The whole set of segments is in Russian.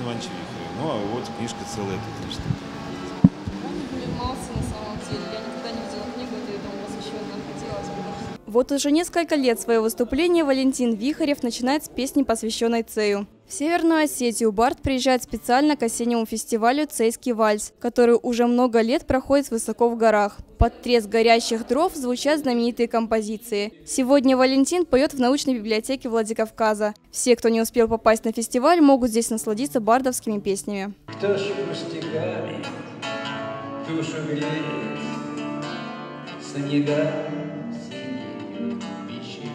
Ивановича Вихаря. Ну, а вот книжка целая тут, конечно. Занимался на самом деле. Я никогда не видела книгу, этому посвященную. Хотелось бы. Вот уже несколько лет свое выступление Валентин Вихарев начинает с песни, посвященной Цею. В Северную Осетию Бард приезжает специально к осеннему фестивалю «Цейский вальс», который уже много лет проходит высоко в горах. Под треск горящих дров звучат знаменитые композиции. Сегодня Валентин поет в научной библиотеке Владикавказа. Все, кто не успел попасть на фестиваль, могут здесь насладиться бардовскими песнями. Кто ж пустяками душу греет, снега синие вечереют.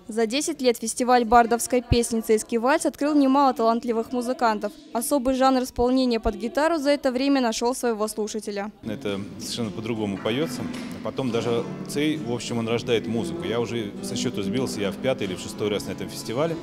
За 10 лет фестиваль бардовской песни «Цейский вальс» открыл немало талантливых музыкантов. Особый жанр исполнения под гитару за это время нашел своего слушателя. Это совершенно по-другому поется. Потом даже Цей, в общем, он рождает музыку. Я уже со счету сбился, я в 5-й или в 6-й раз на этом фестивале.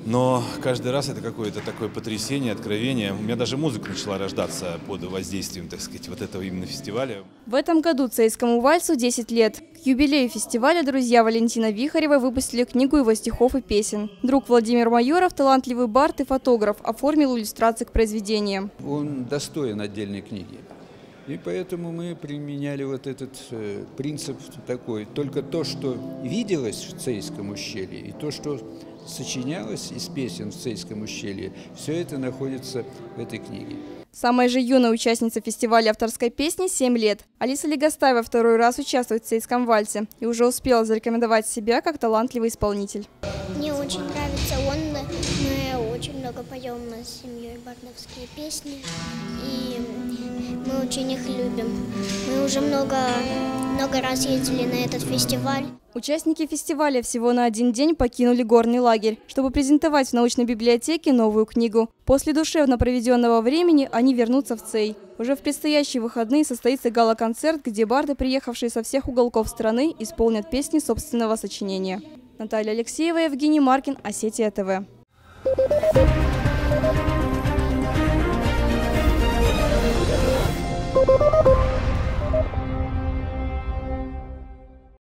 Но каждый раз это какое-то такое потрясение, откровение. У меня даже музыка начала рождаться под воздействием, так сказать, вот этого именно фестиваля. В этом году «Цейскому вальсу» 10 лет. К юбилею фестиваля друзья Валентина Вихарева выпустили книгу его стихов и песен. Друг Владимир Майоров, талантливый бард и фотограф, оформил иллюстрации к произведениям. Он достоин отдельной книги. И поэтому мы применяли вот этот принцип такой. Только то, что виделось в Цейском ущелье, и то, что сочинялось из песен в Цейском ущелье, все это находится в этой книге. Самая же юная участница фестиваля авторской песни – 7 лет. Алиса Легостаева второй раз участвует в «Цейском вальсе» и уже успела зарекомендовать себя как талантливый исполнитель. Мне очень нравится он. Мы очень много поем с семьей бардовские песни, и мы очень их любим. Мы уже много раз ездили на этот фестиваль. Участники фестиваля всего на один день покинули горный лагерь, чтобы презентовать в научной библиотеке новую книгу. После душевно проведенного времени они вернутся в Цей. Уже в предстоящие выходные состоится гала-концерт, где барды, приехавшие со всех уголков страны, исполнят песни собственного сочинения. Наталья Алексеева, Евгений Маркин, Осетия ТВ.